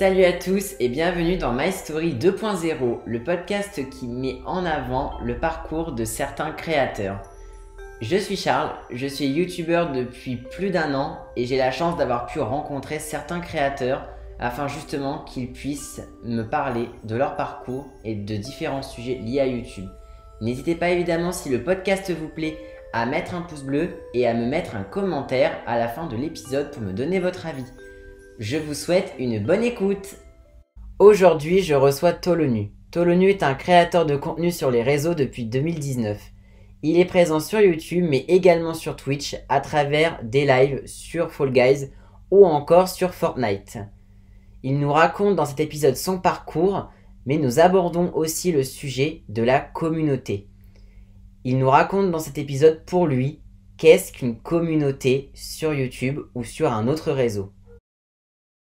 Salut à tous et bienvenue dans My Story 2.0, le podcast qui met en avant le parcours de certains créateurs. Je suis Charles, je suis youtubeur depuis plus d'1 an et j'ai la chance d'avoir pu rencontrer certains créateurs afin justement qu'ils puissent me parler de leur parcours et de différents sujets liés à YouTube. N'hésitez pas évidemment, si le podcast vous plaît, à mettre un pouce bleu et à me mettre un commentaire à la fin de l'épisode pour me donner votre avis. Je vous souhaite une bonne écoute. Aujourd'hui, je reçois Tolonu. Tolonu est un créateur de contenu sur les réseaux depuis 2019. Il est présent sur YouTube mais également sur Twitch à travers des lives sur Fall Guys ou encore sur Fortnite. Il nous raconte dans cet épisode son parcours, mais nous abordons aussi le sujet de la communauté. Il nous raconte dans cet épisode pour lui qu'est-ce qu'une communauté sur YouTube ou sur un autre réseau.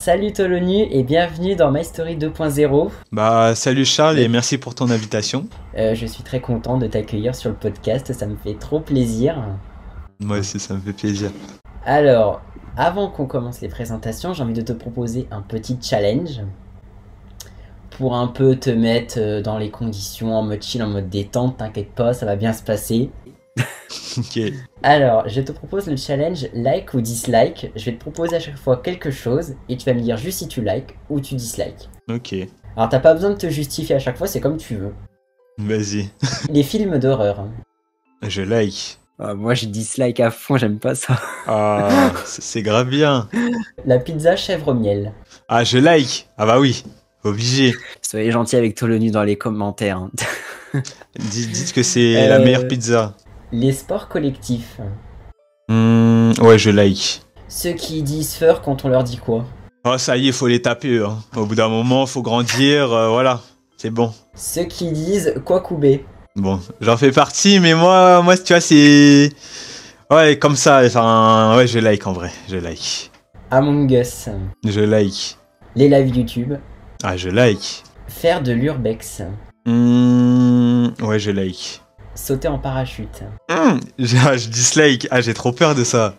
Salut Tolonu et bienvenue dans My Story 2.0. Salut Charles et merci pour ton invitation. Je suis très content de t'accueillir sur le podcast, ça me fait trop plaisir. Moi aussi, ça me fait plaisir. Alors, avant qu'on commence les présentations, j'ai envie de te proposer un petit challenge pour un peu te mettre dans les conditions, en mode chill, en mode détente, t'inquiète pas, ça va bien se passer. Ok. Alors, je te propose le challenge like ou dislike. Je vais te proposer à chaque fois quelque chose et tu vas me dire juste si tu like ou tu dislikes. Ok. Alors, t'as pas besoin de te justifier à chaque fois, c'est comme tu veux. Vas-y. Les films d'horreur. Je like. Moi je dislike à fond, j'aime pas ça. C'est grave bien. La pizza chèvre miel. Je like. Bah oui, obligé. Soyez gentils avec Tolonu dans les commentaires. Dites que c'est la meilleure pizza. Les sports collectifs. Ouais, je like. Ceux qui disent feur quand on leur dit quoi? Ça y est, faut les taper. Hein. Au bout d'un moment, faut grandir, voilà. C'est bon. Ceux qui disent quoi couper. Bon, j'en fais partie, mais moi, tu vois, c'est... Ouais, comme ça, enfin... Ouais, je like en vrai, je like. Among Us. Je like. Les lives YouTube. Je like. Faire de l'urbex. Ouais, je like. Sauter en parachute. Je dislike. J'ai trop peur de ça.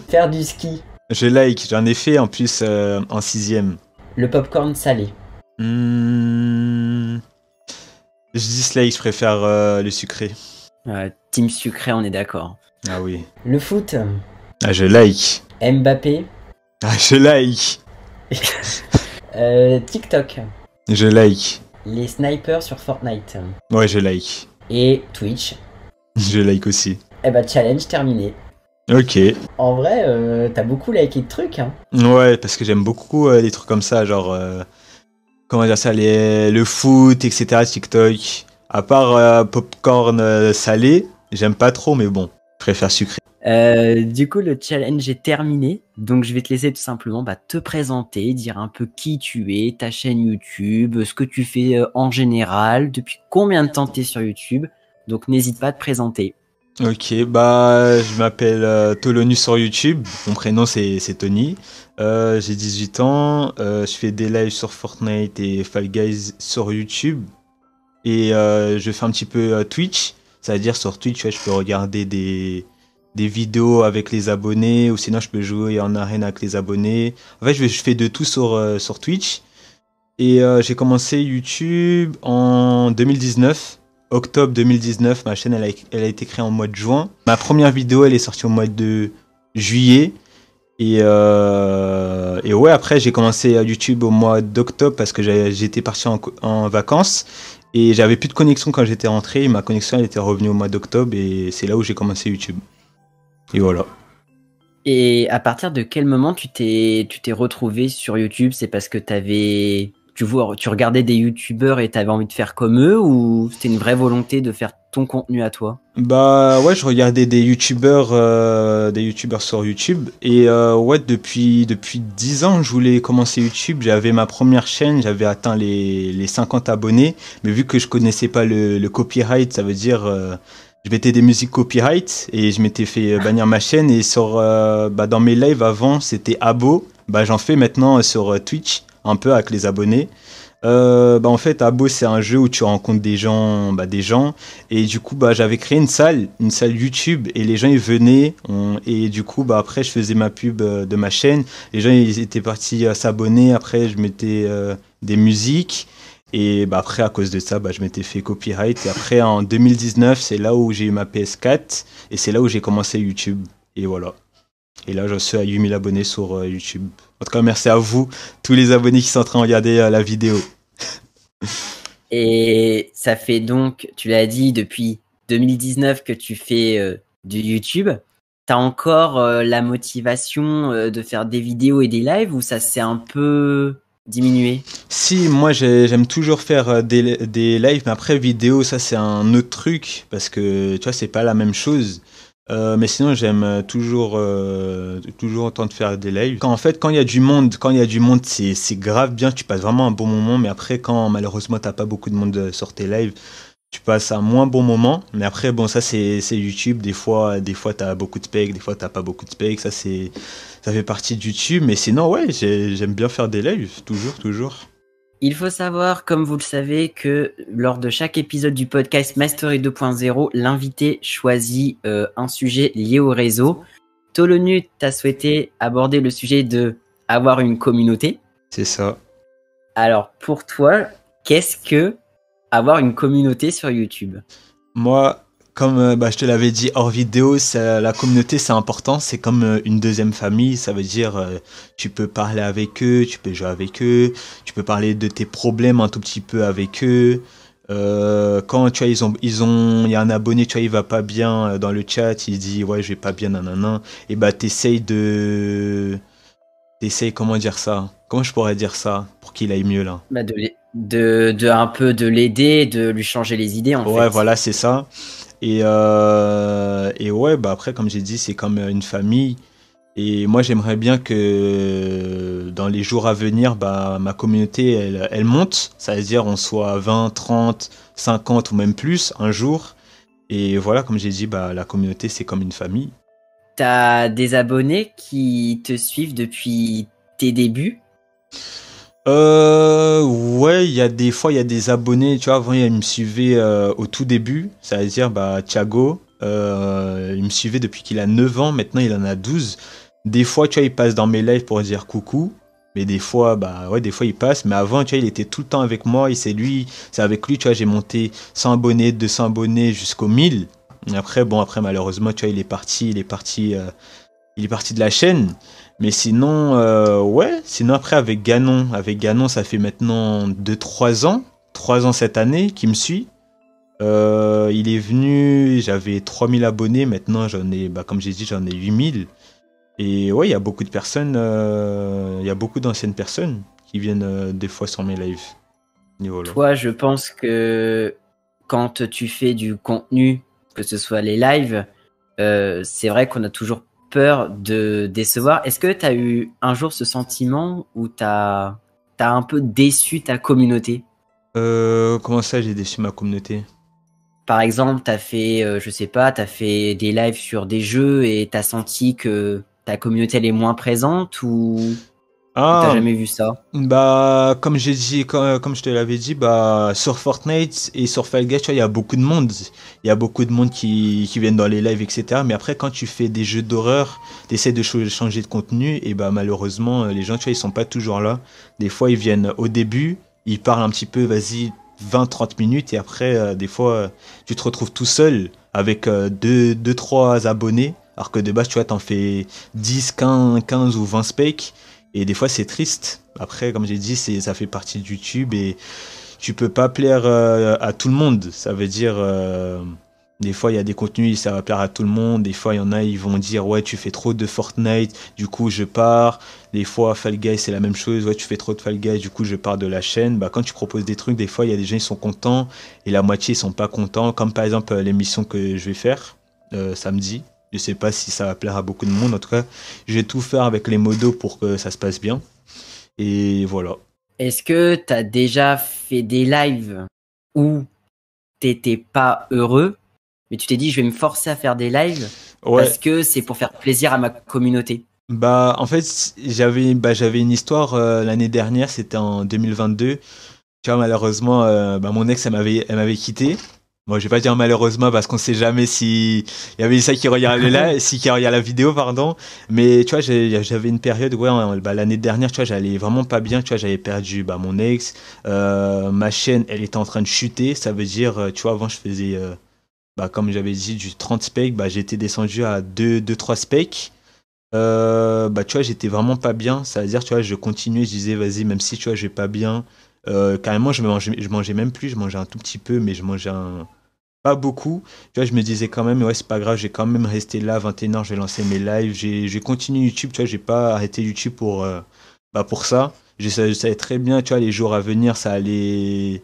Faire du ski. Je like, j'en ai fait en plus en 6ème. Le popcorn salé. Je dislike, je préfère le sucré. Team sucré, on est d'accord. Ah oui. Le foot. Je like. Mbappé. Je like. TikTok. Je like. Les snipers sur Fortnite. Ouais, je like. Et Twitch. Je like aussi. Challenge terminé. Ok. En vrai, t'as beaucoup liké de trucs, hein. Ouais, parce que j'aime beaucoup les trucs comme ça, genre... comment dire ça, le foot, etc. TikTok. À part popcorn salé, j'aime pas trop, mais bon, je préfère sucré. Du coup, le challenge est terminé. Donc, je vais te laisser tout simplement te présenter, dire un peu qui tu es, ta chaîne YouTube, ce que tu fais en général, depuis combien de temps tu es sur YouTube. Donc, n'hésite pas à te présenter. Ok, je m'appelle Tolonu sur YouTube. Mon prénom, c'est Tony. J'ai 18 ans. Je fais des lives sur Fortnite et Fall Guys sur YouTube. Et je fais un petit peu Twitch. C'est-à-dire, sur Twitch, je peux regarder des vidéos avec les abonnés, ou sinon je peux jouer en arène avec les abonnés. En fait, je fais de tout sur Twitch. Et j'ai commencé YouTube en 2019, octobre 2019. Ma chaîne, elle a été créée en mois de juin. Ma première vidéo, elle est sortie au mois de juillet. Et ouais, après, j'ai commencé YouTube au mois d'octobre parce que j'étais parti en vacances. Et j'avais plus de connexion quand j'étais rentré. Ma connexion, elle était revenue au mois d'octobre. Et c'est là où j'ai commencé YouTube. Et voilà. Et à partir de quel moment tu t'es retrouvé sur YouTube? C'est parce que tu regardais des youtubeurs et t'avais envie de faire comme eux, ou c'était une vraie volonté de faire ton contenu à toi? Ouais, je regardais des youtubeurs sur YouTube. Et ouais, depuis 10 ans, je voulais commencer YouTube. J'avais ma première chaîne, j'avais atteint les 50 abonnés. Mais vu que je connaissais pas le copyright, ça veut dire... je mettais des musiques copyright et je m'étais fait bannir ma chaîne. Et dans mes lives avant, c'était abo. J'en fais maintenant sur Twitch, un peu avec les abonnés. En fait, Abo, c'est un jeu où tu rencontres des gens, et du coup, j'avais créé une salle YouTube, et les gens ils venaient, et du coup, après, je faisais ma pub de ma chaîne. Les gens ils étaient partis s'abonner. Après, je mettais des musiques, et après, à cause de ça, je m'étais fait copyright. Et après, en 2019, c'est là où j'ai eu ma PS4, et c'est là où j'ai commencé YouTube. Et voilà. Et là, j'en suis à 8000 abonnés sur YouTube. En tout cas, merci à vous, tous les abonnés qui sont en train de regarder la vidéo. Et ça fait donc, tu l'as dit, depuis 2019 que tu fais du YouTube. T'as encore la motivation de faire des vidéos et des lives ou ça s'est un peu diminué? Si, moi j'aime toujours faire des lives, mais après vidéo, ça c'est un autre truc, parce que tu vois, c'est pas la même chose. Mais sinon, j'aime toujours autant de faire des lives. Quand il y a du monde, c'est grave bien, tu passes vraiment un bon moment. Mais après, quand malheureusement t'as pas beaucoup de monde sur tes lives, tu passes un moins bon moment. Mais après, bon, ça c'est YouTube. Des fois t'as beaucoup de specs, des fois t'as pas beaucoup de specs. Ça fait partie de YouTube. Mais sinon, ouais, j'aime bien faire des lives, toujours, toujours. Il faut savoir, comme vous le savez, que lors de chaque épisode du podcast Mastery 2.0, l'invité choisit un sujet lié au réseau. Tolonu t'a souhaité aborder le sujet de avoir une communauté. C'est ça. Alors, pour toi, qu'est-ce que avoir une communauté sur YouTube? Moi, comme je te l'avais dit hors vidéo, la communauté c'est important, c'est comme une deuxième famille, ça veut dire tu peux parler avec eux, tu peux jouer avec eux, tu peux parler de tes problèmes un tout petit peu avec eux. Quand tu vois, il y a un abonné, tu vois, il va pas bien dans le chat, il dit ouais, je vais pas bien, nanana, et t'essayes, comment dire ça? Comment je pourrais dire ça pour qu'il aille mieux là? De un peu de l'aider, de lui changer les idées en Ouais, fait. voilà, c'est ça. Et ouais, après, comme j'ai dit, c'est comme une famille. Et moi, j'aimerais bien que dans les jours à venir, ma communauté, elle monte. Ça veut dire on soit 20, 30, 50 ou même plus un jour. Et voilà, comme j'ai dit, la communauté, c'est comme une famille. T'as des abonnés qui te suivent depuis tes débuts. Ouais, il y a des abonnés, tu vois, avant, ils me suivaient au tout début, ça veut dire, Thiago, il me suivait depuis qu'il a 9 ans, maintenant il en a 12. Des fois, tu vois, il passe dans mes lives pour dire coucou, mais des fois il passe, mais avant, tu vois, il était tout le temps avec moi, et c'est avec lui, tu vois, j'ai monté 100 abonnés, 200 abonnés jusqu'aux 1000. Et après, malheureusement, tu vois, il est parti de la chaîne. Mais sinon, ouais, sinon après avec Ganon, ça fait maintenant 2 3 ans, 3 ans cette année qu'il me suit. Il est venu, j'avais 3000 abonnés, maintenant comme j'ai dit, j'en ai 8000. Et ouais, il y a beaucoup de personnes, il y a beaucoup d'anciennes personnes qui viennent des fois sur mes lives. Et voilà. Toi, je pense que quand tu fais du contenu, que ce soit les lives, c'est vrai qu'on a toujours peur de décevoir. Est-ce que tu as eu un jour ce sentiment où tu as un peu déçu ta communauté? Comment ça, j'ai déçu ma communauté? Par exemple, tu as fait, je sais pas, tu as fait des lives sur des jeux et tu as senti que ta communauté elle est moins présente ou t'as Ah, jamais vu ça? comme j'ai dit, comme je te l'avais dit, sur Fortnite et sur Fall Guys, tu vois, il y a beaucoup de monde. Il y a beaucoup de monde qui viennent dans les lives, etc. Mais après, quand tu fais des jeux d'horreur, tu essaies de changer de contenu, et malheureusement, les gens, tu vois, ils sont pas toujours là. Des fois, ils viennent au début, ils parlent un petit peu, vas-y, 20 30 minutes, et après, des fois, tu te retrouves tout seul avec 3 abonnés, alors que de base, tu vois, t'en fais 10 15 ou 20 specs. Et des fois, c'est triste. Après, comme j'ai dit, ça fait partie de YouTube, et tu peux pas plaire à tout le monde. Ça veut dire, des fois, il y a des contenus, ça va plaire à tout le monde. Des fois, il y en a, ils vont dire, ouais, tu fais trop de Fortnite, du coup, je pars. Des fois, Fall Guys, c'est la même chose. Ouais, tu fais trop de Fall Guys, du coup, je pars de la chaîne. Quand tu proposes des trucs, des fois, il y a des gens, ils sont contents, et la moitié, ils sont pas contents. Comme par exemple, l'émission que je vais faire samedi. Je sais pas si ça va plaire à beaucoup de monde. En tout cas, je vais tout faire avec les modos pour que ça se passe bien. Et voilà. Est-ce que tu as déjà fait des lives où t'étais pas heureux, mais tu t'es dit je vais me forcer à faire des lives Ouais. parce que c'est pour faire plaisir à ma communauté? En fait, j'avais une histoire l'année dernière, c'était en 2022. Tu vois, malheureusement, mon ex, elle m'avait quitté. Bon, je vais pas dire malheureusement parce qu'on sait jamais si il y avait ça qui regardait là, si qui regarde la vidéo, pardon. Mais tu vois, j'avais une période, ouais, l'année dernière, tu vois, j'allais vraiment pas bien. Tu vois, j'avais perdu mon ex. Ma chaîne, elle était en train de chuter. Ça veut dire, tu vois, avant, je faisais, comme j'avais dit, du 30 specs. J'étais descendu à 3 specs. Tu vois, j'étais vraiment pas bien. Ça veut dire, tu vois, je continuais, je disais, vas-y, même si, tu vois, je vais pas bien. Carrément, je mangeais même plus, je mangeais un tout petit peu, mais je mangeais pas beaucoup. Tu vois, je me disais quand même, ouais, c'est pas grave, j'ai quand même resté là, 21h, j'ai lancé mes lives, j'ai continué YouTube, tu vois, j'ai pas arrêté YouTube pour ça. Je savais très bien, tu vois, les jours à venir, j'allais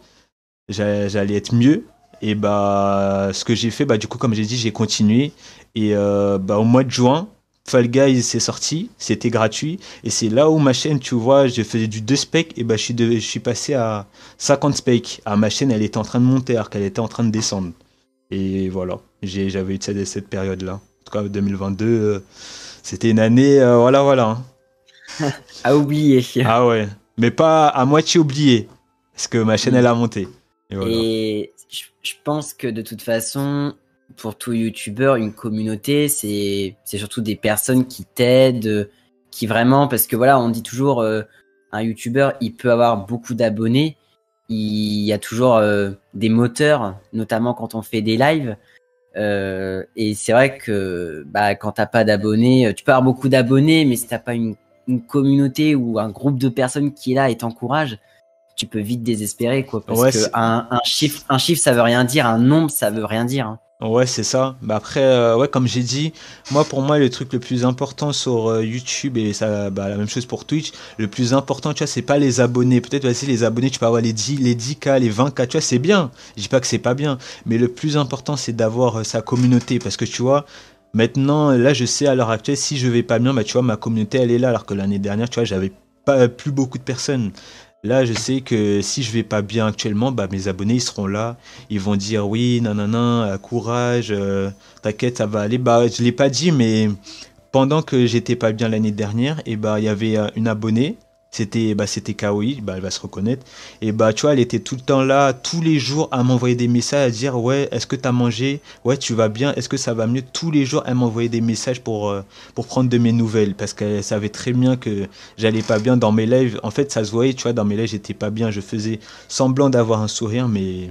être mieux. Et ce que j'ai fait, du coup, comme j'ai dit, j'ai continué. Et au mois de juin, Fall Guys c'est sorti, c'était gratuit. Et c'est là où ma chaîne, tu vois, je faisais du 2 specs, et je suis passé à 50 specs. Ah, ma chaîne, elle était en train de monter, alors qu'elle était en train de descendre. Et voilà, j'avais eu cette période-là. En tout cas, 2022, c'était une année, voilà, voilà, hein. À oublier. Ah ouais, mais pas à moitié oublié, parce que ma chaîne, elle a monté. Et voilà. Et je pense que de toute façon, pour tout youtubeur, une communauté, c'est surtout des personnes qui t'aident, qui vraiment, parce que voilà, on dit toujours, un youtubeur, il peut avoir beaucoup d'abonnés, il y a toujours des moteurs, notamment quand on fait des lives. Et c'est vrai que quand t'as pas d'abonnés, tu peux avoir beaucoup d'abonnés, mais si t'as pas une communauté ou un groupe de personnes qui est là et t'encourage, tu peux vite désespérer, quoi, parce Ouais, que un chiffre, ça veut rien dire, un nombre, ça veut rien dire, hein. ouais, c'est ça. Après, ouais, comme j'ai dit, pour moi, le truc le plus important sur YouTube et ça, la même chose pour Twitch, le plus important, tu vois, c'est pas les abonnés. Peut-être, vas-y, les abonnés, tu peux avoir les 10K, les 20K, tu vois, c'est bien. Je dis pas que c'est pas bien. Mais le plus important, c'est d'avoir sa communauté. Parce que, tu vois, maintenant, là, je sais à l'heure actuelle, si je vais pas bien, tu vois, ma communauté, elle est là. Alors que l'année dernière, tu vois, j'avais pas plus beaucoup de personnes. Là, je sais que si je vais pas bien actuellement, mes abonnés, ils seront là. Ils vont dire oui, nanana, courage, t'inquiète, ça va aller. Je l'ai pas dit, mais pendant que j'étais pas bien l'année dernière, et il y avait une abonnée, c'était Kaoi, elle va se reconnaître. Et tu vois, elle était tout le temps là, tous les jours, à m'envoyer des messages, à dire ouais, est-ce que t'as mangé? Ouais, tu vas bien? Est-ce que ça va mieux? Tous les jours, elle m'envoyait des messages pour prendre de mes nouvelles, parce qu'elle savait très bien que j'allais pas bien dans mes lives. En fait, ça se voyait, tu vois, dans mes lives, j'étais pas bien. Je faisais semblant d'avoir un sourire, mais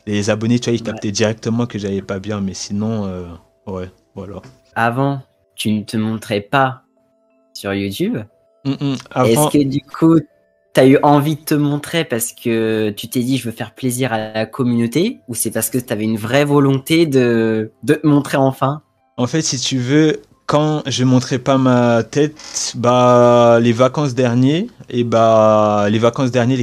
les abonnés, tu vois, ils Ouais. captaient directement que j'allais pas bien. Mais sinon, ouais, voilà. Avant, tu ne te montrais pas sur YouTube. Est-ce Avant, que du coup, t'as eu envie de te montrer parce que tu t'es dit je veux faire plaisir à la communauté, ou c'est parce que t'avais une vraie volonté de te montrer enfin? en fait, si tu veux, quand je montrais pas ma tête, les vacances dernières, les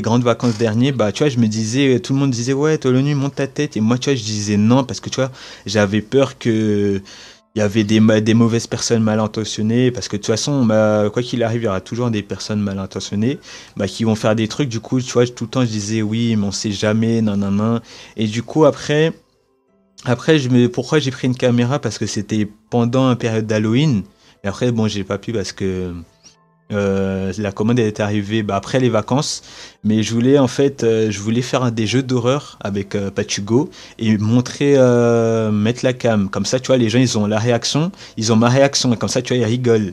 grandes vacances dernières, tu vois, je me disais, tout le monde disait, ouais, Tolonu, monte ta tête. Et moi, tu vois, je disais non, parce que, tu vois, j'avais peur que il y avait des mauvaises personnes mal intentionnées, parce que de toute façon, quoi qu'il arrive, il y aura toujours des personnes mal intentionnées, qui vont faire des trucs. Du coup, tu vois, tout le temps, je disais, oui, mais on sait jamais, non, non, non. Et du coup, après, pourquoi j'ai pris une caméra? Parce que c'était pendant une période d'Halloween. Et après, bon, j'ai pas pu parce que la commande elle est arrivée après les vacances. Mais je voulais faire des jeux d'horreur avec Pachugo et mettre la cam. Comme ça, tu vois, les gens, ils ont la réaction, ils ont ma réaction. Et comme ça, tu vois, ils rigolent.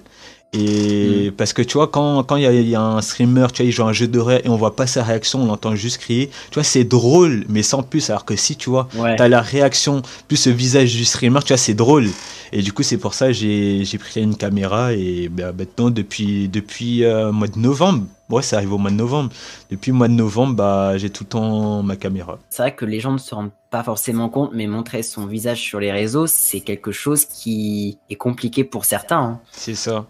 Et parce que tu vois, quand il y a un streamer, tu vois, il joue un jeu d'horreur et on voit pas sa réaction, on l'entend juste crier, tu vois, c'est drôle, mais sans plus. Alors que si, tu vois, Ouais. t'as la réaction plus le visage du streamer, tu vois, c'est drôle. Et du coup, c'est pour ça que j'ai pris une caméra et maintenant, depuis mois de novembre, ouais, ça arrive au mois de novembre. Depuis le mois de novembre, j'ai tout le temps ma caméra. C'est vrai que les gens ne se rendent pas forcément compte, mais montrer son visage sur les réseaux, c'est quelque chose qui est compliqué pour certains, hein. C'est ça.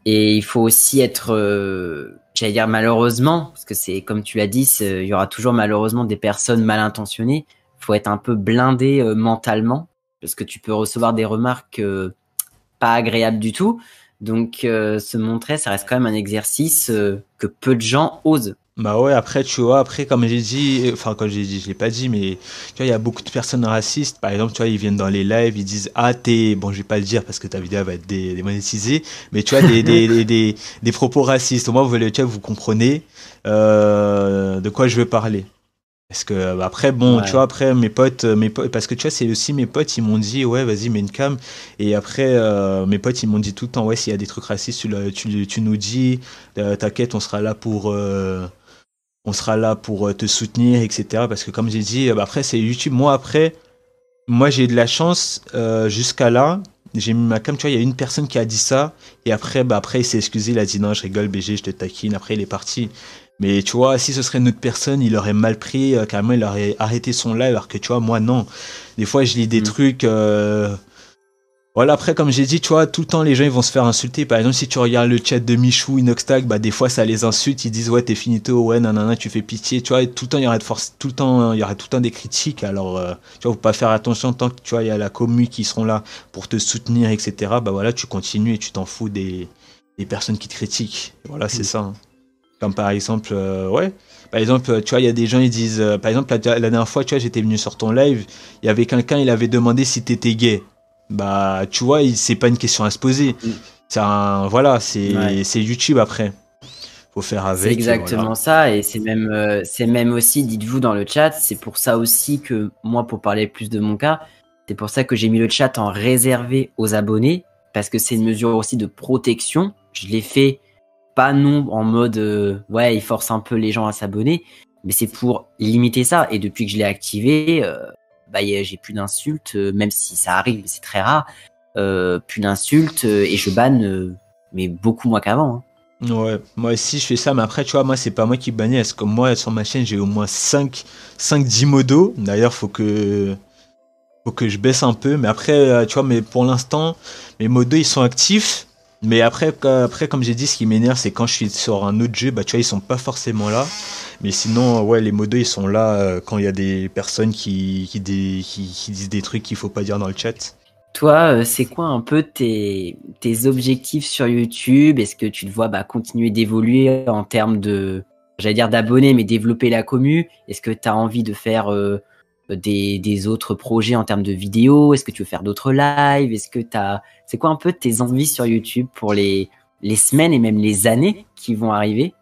Et il faut aussi être, j'allais dire malheureusement, parce que c'est comme tu l'as dit, il y aura toujours malheureusement des personnes mal intentionnées. Il faut être un peu blindé mentalement, parce que tu peux recevoir des remarques pas agréables du tout. Donc se montrer, ça reste quand même un exercice que peu de gens osent. Bah ouais, après, tu vois, après, comme j'ai dit, enfin, quand j'ai dit, je l'ai pas dit, mais tu vois, il y a beaucoup de personnes racistes. Par exemple, tu vois, ils viennent dans les lives, ils disent, ah, bon, je vais pas le dire parce que ta vidéo va être démonétisée, mais tu vois, des propos racistes. Au moins, tu vois, vous comprenez de quoi je veux parler. Parce que après, bon, tu vois, Ouais. après, mes potes, parce que tu vois, c'est aussi mes potes, ils m'ont dit, ouais, vas-y, mets une cam. Et après, mes potes, ils m'ont dit tout le temps, ouais, s'il y a des trucs racistes, tu nous dis, t'inquiète, on sera là pour te soutenir, etc. Parce que comme j'ai dit, bah, après c'est YouTube. Moi j'ai eu de la chance jusqu'à là. J'ai mis ma cam, tu vois, il y a une personne qui a dit ça. Et après, bah, après il s'est excusé, il a dit non, je rigole, BG, je te taquine. Après, il est parti. Mais tu vois, si ce serait une autre personne, il aurait mal pris, carrément, il aurait arrêté son live. Alors que tu vois, moi, non. Des fois, je lis des Mm. trucs. Voilà, après, comme j'ai dit, tu vois, tout le temps, les gens, ils vont se faire insulter. Par exemple, si tu regardes le chat de Michou, Inoxtag, bah, des fois, ça les insulte. Ils disent, ouais, t'es finito, ouais, nanana, tu fais pitié. Tu vois, et tout le temps, il y aura de force, tout le temps, il y aura tout le temps des critiques. Alors, tu vois, faut pas faire attention tant que, tu vois, il y a la commu qui seront là pour te soutenir, etc. Bah, voilà, tu continues et tu t'en fous des personnes qui te critiquent. Et voilà, c'est Mm. ça, hein. Comme par exemple, ouais. Par exemple, tu vois, il y a des gens, ils disent, par exemple, la dernière fois, tu vois, j'étais venu sur ton live, il y avait quelqu'un, il avait demandé si t'étais gay. Bah, tu vois, c'est pas une question à se poser. Mm. Voilà, Ouais. c'est YouTube après. Faut faire C'est avec et voilà. exactement ça, et c'est même aussi, dites-vous dans le chat, c'est pour ça aussi que moi, pour parler plus de mon cas, c'est pour ça que j'ai mis le chat en réservé aux abonnés, parce que c'est une mesure aussi de protection. Je l'ai fait pas non en mode ouais, il force un peu les gens à s'abonner, mais c'est pour limiter ça. Et depuis que je l'ai activé, bah, j'ai plus d'insultes, même si ça arrive, mais c'est très rare, plus d'insultes, et je banne, mais beaucoup moins qu'avant, hein. Ouais, moi aussi je fais ça, mais après, tu vois, moi, c'est pas moi qui bannis, parce que moi, sur ma chaîne, j'ai au moins 10 modos. D'ailleurs, faut que je baisse un peu. Mais après, tu vois, mais pour l'instant, mes modos, ils sont actifs. Mais après, comme j'ai dit, ce qui m'énerve, c'est quand je suis sur un autre jeu, bah, tu vois, ils sont pas forcément là. Mais sinon, ouais, les modos, ils sont là quand il y a des personnes qui disent des trucs qu'il faut pas dire dans le chat. Toi, c'est quoi un peu tes objectifs sur YouTube? Est-ce que tu te vois bah, continuer d'évoluer en termes de, j'allais dire d'abonnés, mais développer la commu? Est-ce que tu as envie de faire des autres projets en termes de vidéos? Est-ce que tu veux faire d'autres lives? C'est quoi un peu tes envies sur YouTube pour les semaines et même les années qui vont arriver?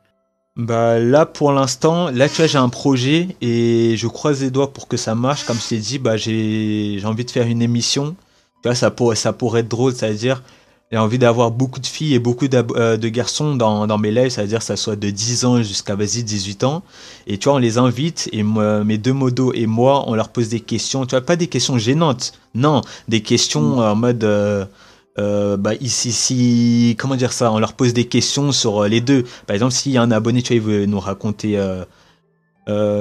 Bah là pour l'instant, là tu vois j'ai un projet et je croise les doigts pour que ça marche. Comme je t'ai dit, bah j'ai envie de faire une émission. Tu vois ça pourrait être drôle, c'est-à-dire j'ai envie d'avoir beaucoup de filles et beaucoup de garçons dans mes lives, c'est-à-dire que ça soit de 10 ans jusqu'à vas-y 18 ans. Et tu vois on les invite et moi, mes deux modos et moi on leur pose des questions. Tu vois pas des questions gênantes, non, des questions en mode bah ici si comment dire ça, on leur pose des questions sur les deux. Par exemple, s'il y a un abonné, tu vois, il veut nous raconter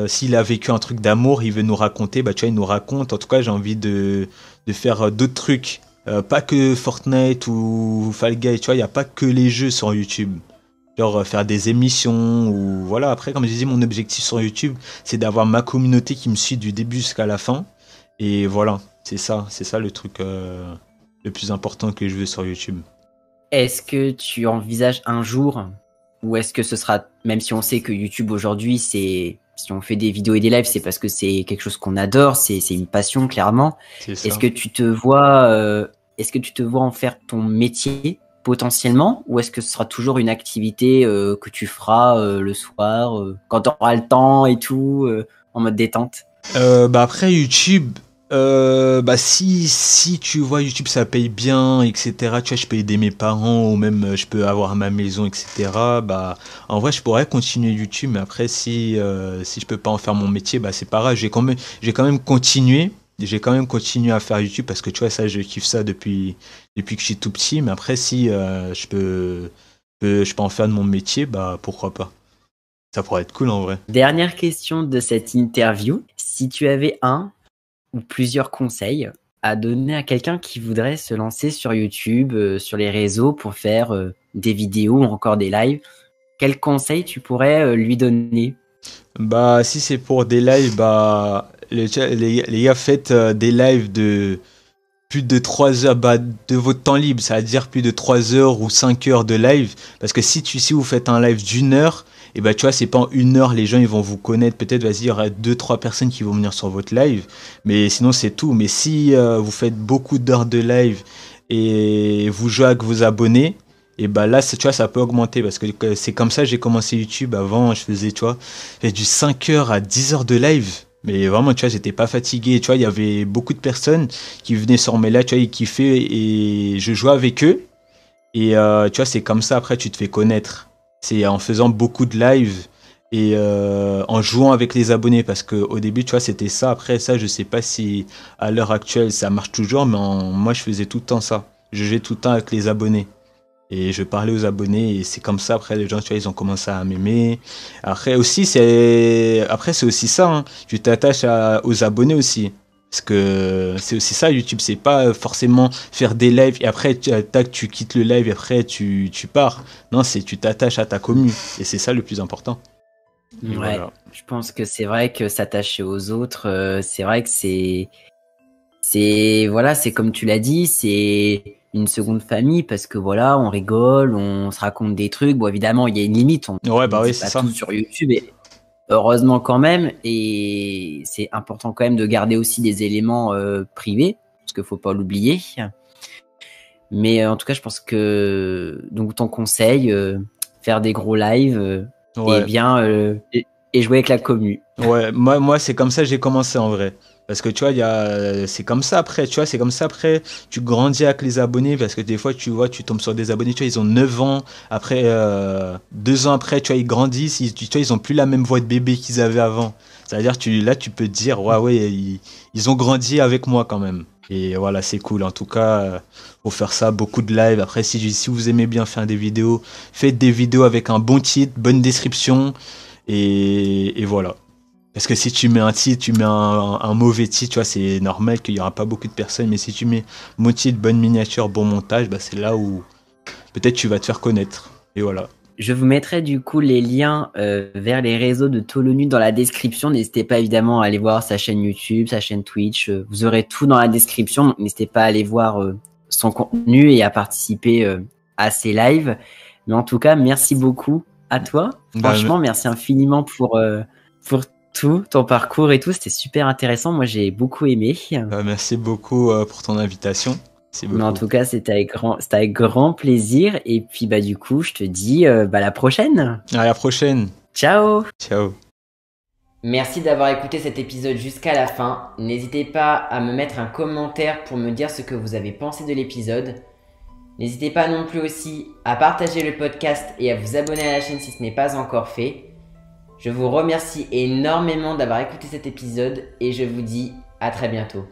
s'il a vécu un truc d'amour, il veut nous raconter, bah tu vois, il nous raconte. En tout cas, j'ai envie de faire d'autres trucs. Pas que Fortnite ou Fall Guy, tu vois, il n'y a pas que les jeux sur YouTube. Genre faire des émissions ou voilà. Après, comme j'ai dit, mon objectif sur YouTube, c'est d'avoir ma communauté qui me suit du début jusqu'à la fin. Et voilà, c'est ça le truc le plus important que je veux sur YouTube. Est-ce que tu envisages un jour, ou est-ce que ce sera, même si on sait que YouTube aujourd'hui, si on fait des vidéos et des lives, c'est parce que c'est quelque chose qu'on adore, c'est une passion clairement. C'est Est-ce ça. que tu te vois, est-ce que tu te vois en faire ton métier potentiellement, ou est-ce que ce sera toujours une activité que tu feras le soir, quand tu auras le temps et tout, en mode détente? Bah après YouTube, bah si tu vois YouTube ça paye bien, etc. Tu vois, je peux aider mes parents ou même je peux avoir ma maison, etc. Bah en vrai je pourrais continuer YouTube, mais après si je peux pas en faire mon métier, bah c'est pas grave. J'ai quand même continué. J'ai quand même continué à faire YouTube parce que tu vois ça je kiffe ça depuis que je suis tout petit. Mais après si je peux en faire de mon métier, bah pourquoi pas. Ça pourrait être cool en vrai. Dernière question de cette interview. Si tu avais un ou plusieurs conseils à donner à quelqu'un qui voudrait se lancer sur YouTube, sur les réseaux pour faire des vidéos ou encore des lives, quels conseils tu pourrais lui donner? Bah, si c'est pour des lives, bah, les gars, faites des lives de plus de 3 heures, bah, de votre temps libre, c'est-à-dire plus de 3 heures ou 5 heures de live. Parce que si vous faites un live d'1 heure et bah tu vois, c'est pas en 1 heure, les gens ils vont vous connaître. Peut-être, vas-y, il y aura 2, 3 personnes qui vont venir sur votre live, mais sinon c'est tout. Mais si vous faites beaucoup d'heures de live et vous jouez avec vos abonnés, et bah là, tu vois, ça peut augmenter parce que c'est comme ça que j'ai commencé YouTube. Avant, je faisais, tu vois, du 5 heures à 10 heures de live. Mais vraiment, tu vois, j'étais pas fatigué. Tu vois, il y avait beaucoup de personnes qui venaient sur mes lives, tu vois, ils kiffaient et je jouais avec eux. Et tu vois, c'est comme ça, après, tu te fais connaître. C'est en faisant beaucoup de live et en jouant avec les abonnés. Parce qu'au début, tu vois, c'était ça. Après, ça, je sais pas si à l'heure actuelle, ça marche toujours. Mais moi, je faisais tout le temps ça. Je jouais tout le temps avec les abonnés. Et je parlais aux abonnés et c'est comme ça, après, les gens, tu vois, ils ont commencé à m'aimer. Après, c'est aussi ça, hein. Tu t'attaches aux abonnés aussi. Parce que c'est aussi ça, YouTube, c'est pas forcément faire des lives et après, tu quittes le live et après, tu pars. Non, c'est tu t'attaches à ta commu et c'est ça le plus important. Et Ouais, voilà. je pense que c'est vrai que s'attacher aux autres, c'est vrai que c'est comme tu l'as dit, c'est une seconde famille parce que voilà, on rigole, on se raconte des trucs. Bon, évidemment, il y a une limite, on Ouais, bah ne oui, dit c'est pas ça. tout sur YouTube et heureusement quand même. Et c'est important quand même de garder aussi des éléments privés parce qu'il faut pas l'oublier. Mais en tout cas, je pense que donc ton conseil, faire des gros lives et Ouais. bien et jouer avec la commu. Ouais, moi c'est comme ça que j'ai commencé en vrai. Parce que tu vois, c'est comme ça après, tu vois, c'est comme ça après, tu grandis avec les abonnés, parce que des fois, tu vois, tu tombes sur des abonnés, tu vois, ils ont 9 ans, après, 2 ans après, tu vois, ils grandissent, tu vois, ils ont plus la même voix de bébé qu'ils avaient avant. C'est-à-dire, là, tu peux te dire, ouais, ils ont grandi avec moi quand même. Et voilà, c'est cool. En tout cas, faut faire ça, beaucoup de live. Après, si vous aimez bien faire des vidéos, faites des vidéos avec un bon titre, bonne description, et voilà. Parce que si tu mets un titre, tu mets un mauvais titre, tu vois, c'est normal qu'il n'y aura pas beaucoup de personnes. Mais si tu mets bon titre, bonne miniature, bon montage, bah c'est là où peut-être tu vas te faire connaître. Et voilà. Je vous mettrai du coup les liens vers les réseaux de Tolonu dans la description. N'hésitez pas évidemment à aller voir sa chaîne YouTube, sa chaîne Twitch. Vous aurez tout dans la description. Donc n'hésitez pas à aller voir son contenu et à participer à ses lives. Mais en tout cas, merci beaucoup à toi. Bah, Franchement, merci infiniment pour tout, ton parcours et tout. C'était super intéressant. Moi, j'ai beaucoup aimé. merci beaucoup pour ton invitation. Merci Mais en beaucoup. tout cas, c'était avec grand plaisir. Et puis, bah, du coup, je te dis à la prochaine. À la prochaine. Ciao! Ciao. Merci d'avoir écouté cet épisode jusqu'à la fin. N'hésitez pas à me mettre un commentaire pour me dire ce que vous avez pensé de l'épisode. N'hésitez pas non plus aussi à partager le podcast et à vous abonner à la chaîne si ce n'est pas encore fait. Je vous remercie énormément d'avoir écouté cet épisode et je vous dis à très bientôt.